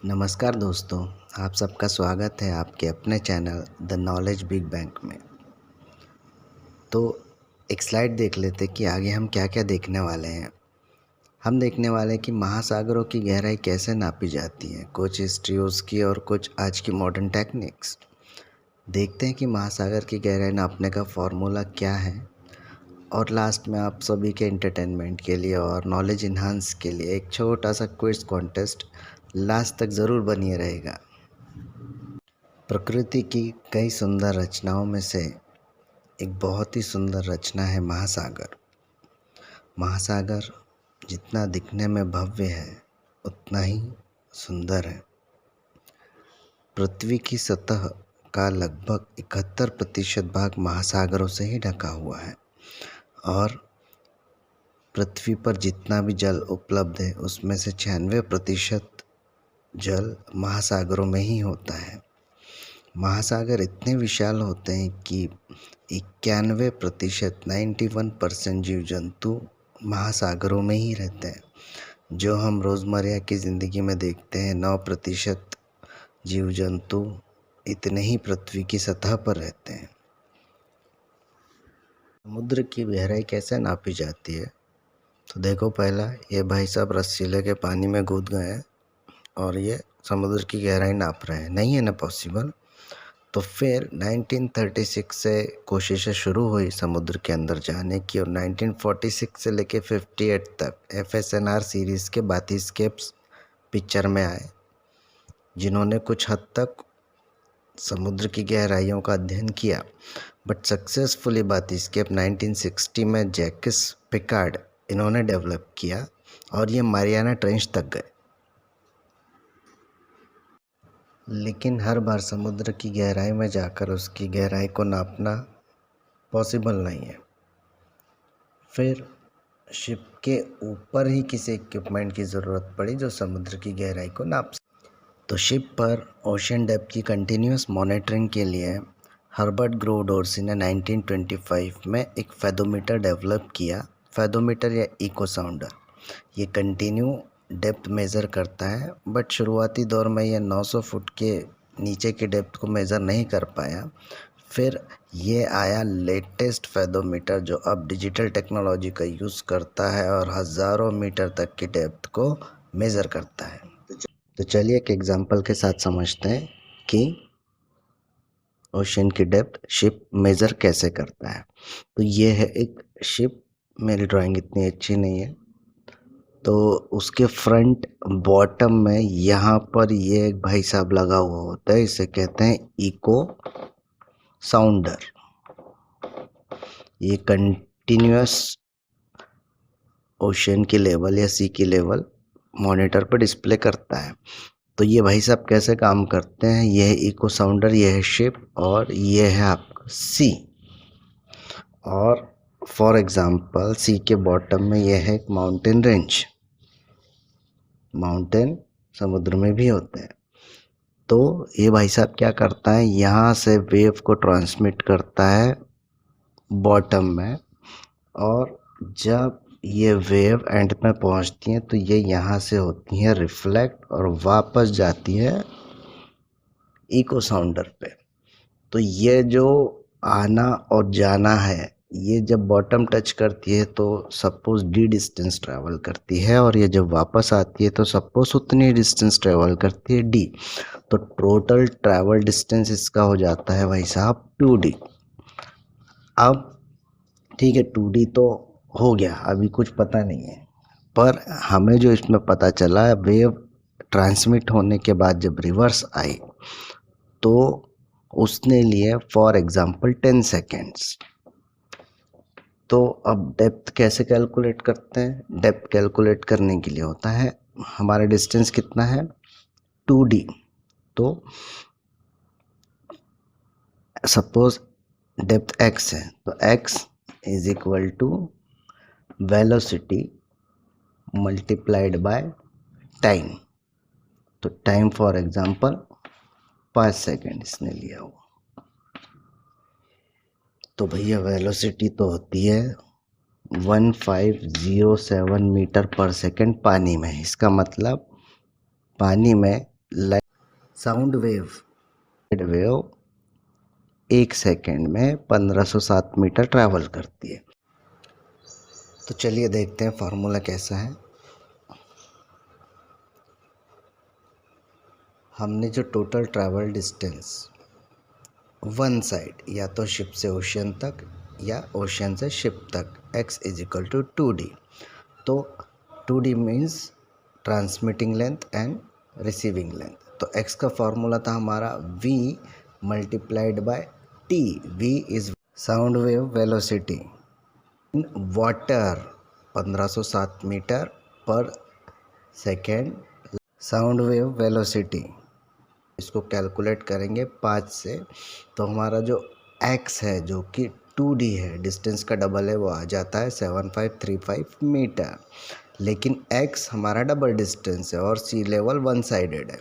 नमस्कार दोस्तों, आप सबका स्वागत है आपके अपने channel the knowledge big bank में। तो एक स्लाइड देख लेते कि आगे हम क्या क्या देखने वाले हैं। हम देखने वाले हैं कि महासागरों की गहराई कैसे नापी जाती है, कुछ हिस्ट्री उसकी और कुछ आज की मॉडर्न टेक्निक्स। देखते हैं कि महासागर की गहराई नापने का फॉर्मूला क्या है, और लास्ट में आप सभी के एंटरटेनमेंट के लिए और नॉलेज इन्हांस के लिए एक छोटा सा क्विज कॉन्टेस्ट लास्ट तक ज़रूर बनिए रहेगा। प्रकृति की कई सुंदर रचनाओं में से एक बहुत ही सुंदर रचना है महासागर। महासागर जितना दिखने में भव्य है उतना ही सुंदर है। पृथ्वी की सतह का लगभग 71% भाग महासागरों से ही ढका हुआ है, और पृथ्वी पर जितना भी जल उपलब्ध है उसमें से 96% जल महासागरों में ही होता है। महासागर इतने विशाल होते हैं कि 91% 91% जीव जंतु महासागरों में ही रहते हैं। जो हम रोज़मर्रा की ज़िंदगी में देखते हैं 9% जीव जंतु इतने ही पृथ्वी की सतह पर रहते हैं। समुद्र की गहराई कैसे नापी जाती है? तो देखो, पहला ये भाई साहब रस्सी लेके पानी में कूद गए हैं और ये समुद्र की गहराई नाप रहे हैं। नहीं है ना पॉसिबल। तो फिर 1936 से कोशिशें शुरू हुई समुद्र के अंदर जाने की, और 1946 से लेके 58 तक FSNR सीरीज़ के बाथीस्केप्स पिक्चर में आए, जिन्होंने कुछ हद तक समुद्र की गहराइयों का अध्ययन किया। बट सक्सेसफुली बाथीस्केप 1960 में जैकिस पिकार्ड इन्होंने डेवलप किया, और ये मारियाना ट्रेंच तक गए। लेकिन हर बार समुद्र की गहराई में जाकर उसकी गहराई को नापना पॉसिबल नहीं है। फिर शिप के ऊपर ही किसी इक्विपमेंट की ज़रूरत पड़ी जो समुद्र की गहराई को नाप सके। तो शिप पर ओशन डेप्थ की कंटिन्यूस मॉनिटरिंग के लिए हर्बर्ट ग्रो डोर्सी ने 1925 में एक फेदोमीटर डेवलप किया। फेदोमीटर या इको साउंडर ये कंटिन्यू डेप्थ मेज़र करता है, बट शुरुआती दौर में यह 900 फुट के नीचे की डेप्थ को मेज़र नहीं कर पाया। फिर ये आया लेटेस्ट फेदोमीटर जो अब डिजिटल टेक्नोलॉजी का यूज़ करता है और हज़ारों मीटर तक की डेप्थ को मेज़र करता है। तो चलिए एक एग्जांपल के साथ समझते हैं कि ओशन की डेप्थ शिप मेज़र कैसे करता है। तो ये है एक शिप। मेरी ड्राइंग इतनी अच्छी नहीं है, तो उसके फ्रंट बॉटम में यहाँ पर ये एक भाई साहब लगा हुआ होता है, इसे कहते हैं इको साउंडर। ये कंटिन्यूस ओशन की लेवल या सी की लेवल मॉनिटर पर डिस्प्ले करता है। तो ये भाई साहब कैसे काम करते हैं? यह है इको साउंडर, यह है शिप, और ये है आपका सी। और फॉर एग्जांपल सी के बॉटम में यह है एक माउंटेन रेंज। माउंटेन समुद्र में भी होते हैं। तो ये भाई साहब क्या करता है, यहाँ से वेव को ट्रांसमिट करता है बॉटम में, और जब ये वेव एंड में पहुँचती हैं तो ये यहाँ से होती हैं रिफ्लेक्ट और वापस जाती है इको साउंडर पे। तो ये जो आना और जाना है, ये जब बॉटम टच करती है तो सपोज डी डिस्टेंस ट्रैवल करती है, और ये जब वापस आती है तो सपोज उतनी डिस्टेंस ट्रैवल करती है डी। तो टोटल ट्रैवल डिस्टेंस इसका हो जाता है भाई साहब 2D। अब ठीक है, 2D तो हो गया, अभी कुछ पता नहीं है, पर हमें जो इसमें पता चला है, वेव ट्रांसमिट होने के बाद जब रिवर्स आई तो उसने लिए फॉर एग्जांपल 10 सेकेंड्स। तो अब डेप्थ कैसे कैलकुलेट करते हैं? डेप्थ कैलकुलेट करने के लिए होता है, हमारा डिस्टेंस कितना है 2D। तो सपोज डेप्थ x है, तो x is equal to velocity multiplied by time. तो टाइम फॉर एग्जांपल 5 सेकेंड इसने लिया हो, तो भैया वेलोसिटी तो होती है 1507 मीटर पर सेकेंड पानी में। इसका मतलब पानी में साउंड वेव 1 सेकेंड में 1507 मीटर ट्रैवल करती है। तो चलिए देखते हैं फार्मूला कैसा है। हमने जो total travel distance one side, या तो शिप से ओशियन तक या ओशियन से शिप तक, x is equal to 2d। तो 2d means transmitting length and receiving length. तो x का फॉर्मूला था हमारा v multiplied by t। v is sound wave velocity in water 1507 metre per second. Sound wave velocity इसको calculate करेंगे 5 से, तो हमारा जो x है जो कि 2d है, डिस्टेंस का डबल है, वो आ जाता है 7535 मीटर। लेकिन x हमारा डबल डिस्टेंस है और सी लेवल वन साइडेड है,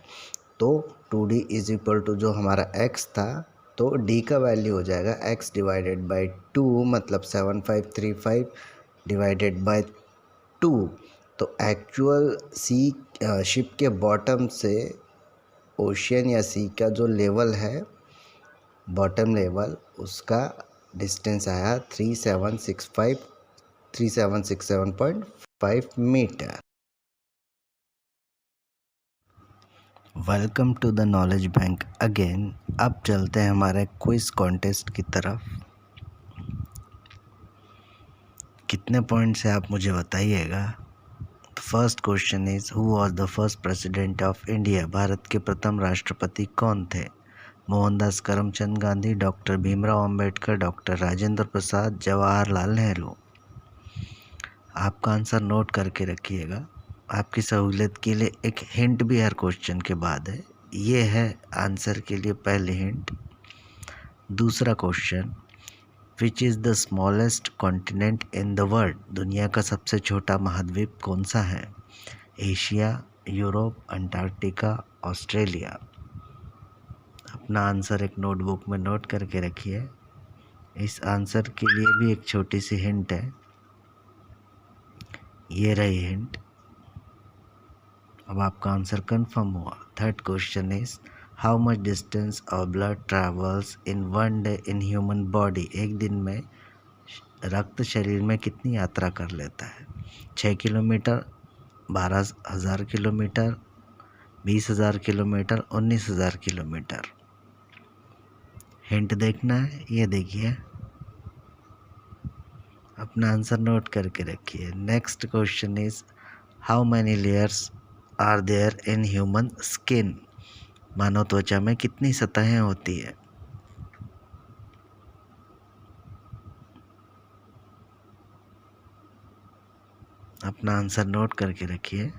तो 2d इज इक्वल टू जो हमारा x था, तो d का वैल्यू हो जाएगा x डिवाइडेड बाई 2, मतलब 7535 डिवाइडेड बाई 2। तो एक्चुअल शिप के बॉटम से ओशियन या सी का जो लेवल है, बॉटम लेवल, उसका डिस्टेंस आया 3767.5 metre. Welcome to the knowledge bank again. अब चलते हैं हमारे क्विज कॉन्टेस्ट की तरफ। कितने पॉइंट्स है आप मुझे बताइएगा। First question is who was the first president of India. Bharat के प्रथम राष्ट्रपति कौन थे। Mohandas Karamchand Gandhi, doctor Bhimrao Ambedkar, doctor Rajendra Prasad, Jawaharlal Nehru. आपका आंसर नोट करके रखिएगा। आपकी सहूलियत के लिए एक हिंट भी हर क्वेश्चन के बाद है। ये है आंसर के लिए पहली हिंट। दूसरा question, which is the smallest continent in the world. दुनिया का सबसे छोटा महाद्वीप कौन सा है। Asia, Europe, Antarctica, Australia. अपना आंसर एक नोटबुक में नोट करके रखिए। इस आंसर के लिए भी एक छोटी सी हिंट है, ये रही हिंट। अब आपका आंसर कंफर्म हुआ। Third question is how much distance of blood travels in one day in human body. एक दिन में रक्त शरीर में कितनी यात्रा कर लेता है। 6 kilometre, 12,000 kilometre, 20,000 kilometre, 19,000 kilometre. Hint देखना है, ये देखिए। अपना आंसर नोट करके रखिए। Next question is how many layers are there in human skin. मानव त्वचा में कितनी सतहें होती है। अपना आंसर नोट करके रखिए।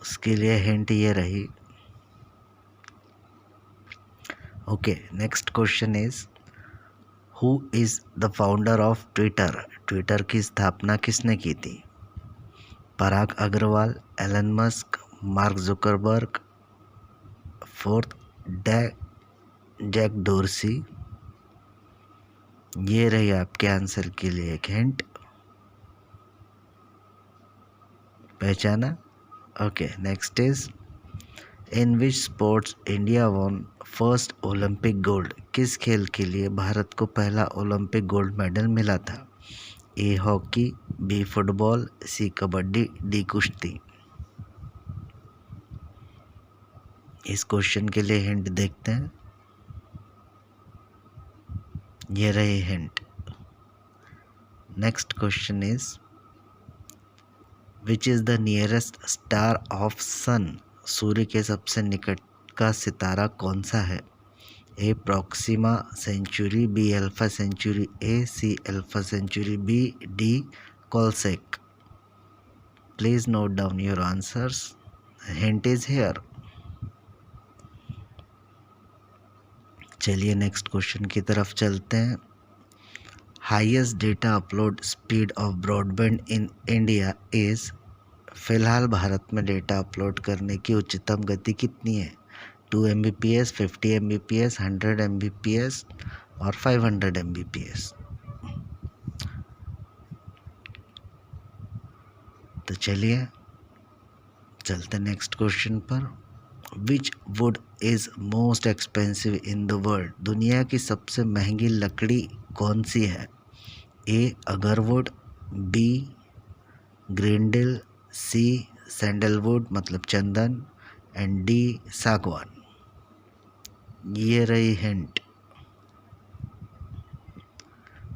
उसके लिए हिंट ये रही। Okay, next question is who is the founder of Twitter. Twitter की स्थापना किसने की थी। Parag Agrawal, Elon Musk, Mark Zuckerberg, fourth Jack Dorsey. ये रही आपके आंसर के लिए एक हिंट। पहचाना। Okay, next is in which sports India won first Olympic gold. किस खेल के लिए भारत को पहला ओलंपिक गोल्ड मेडल मिला था। A hockey, B football, C kabaddi, D कुश्ती। इस क्वेश्चन के लिए हिंट देखते हैं। ये रही hint. Next question is which is the nearest star of sun. सूर्य के सबसे निकट का सितारा कौन सा है। A Proxima Centauri, B Alpha Centauri A, C Alpha Centauri B, D कॉलसेक। Please note down your answers. Hint is here. चलिए नेक्स्ट क्वेश्चन की तरफ चलते हैं। Highest data upload speed of broadband in India is. फिलहाल भारत में data upload करने की उच्चतम गति कितनी है। 2 Mbps, 50 Mbps, 100 Mbps और 500 Mbps। तो चलिए चलते नेक्स्ट क्वेश्चन पर। Which wood is most expensive in the world? दुनिया की सबसे महंगी लकड़ी कौन सी है? A agarwood, B grindle, C sandalwood मतलब चंदन एंड डी सागवान। ये रही हिंट।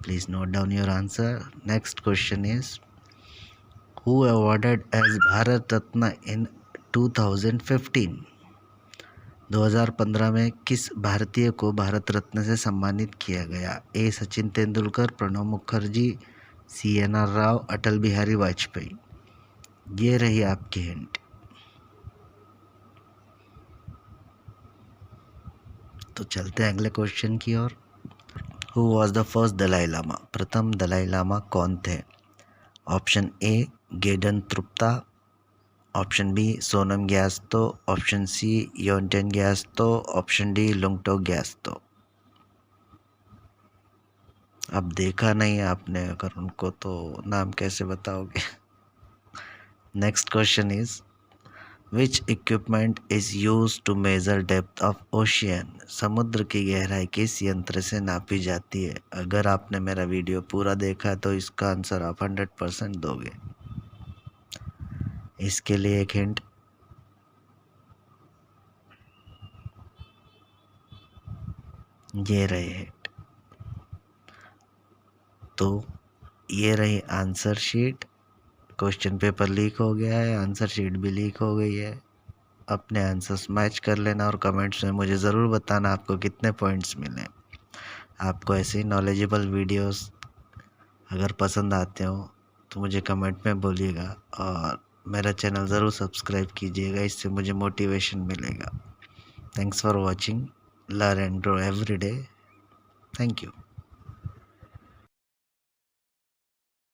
Please note down your answer. Next question is who awarded as Bharat Ratna in 2015? 2015 में किस भारतीय को भारत रत्न से सम्मानित किया गया? ए सचिन तेंदुलकर, प्रणब मुखर्जी, CNR राव, अटल बिहारी वाजपेयी। ये रही आपकी हिंट। तो चलते हैं अगले क्वेश्चन की ओर। Who was the first Dalai Lama? प्रथम दलाई लामा कौन थे? Option A Gedun Drupa, option B Sonam ग्यास्तो, ऑप्शन सी योंटेन ग्यास्तो, ऑप्शन डी लुंगटो ग्यास्तो। अब देखा नहीं है आपने अगर उनको तो नाम कैसे बताओगे? Next question is which equipment is use to measure depth of ocean? समुद्र की गहराई किस यंत्र से नापी जाती है? अगर आपने मेरा वीडियो पूरा देखा तो इसका आंसर आप 100% दोगे। इसके लिए एक हिंट। ये रहे हिंट। तो ये रही answer sheet. Question paper leak हो गया है, आंसर शीट भी लीक हो गई है। अपने आंसर्स मैच कर लेना और कमेंट्स में मुझे ज़रूर बताना आपको कितने पॉइंट्स मिले। आपको ऐसे ही नॉलेजेबल वीडियोस अगर पसंद आते हो तो मुझे कमेंट में बोलिएगा और मेरा चैनल ज़रूर सब्सक्राइब कीजिएगा, इससे मुझे मोटिवेशन मिलेगा। Thanks for watching. Learn and grow every day. Thank you.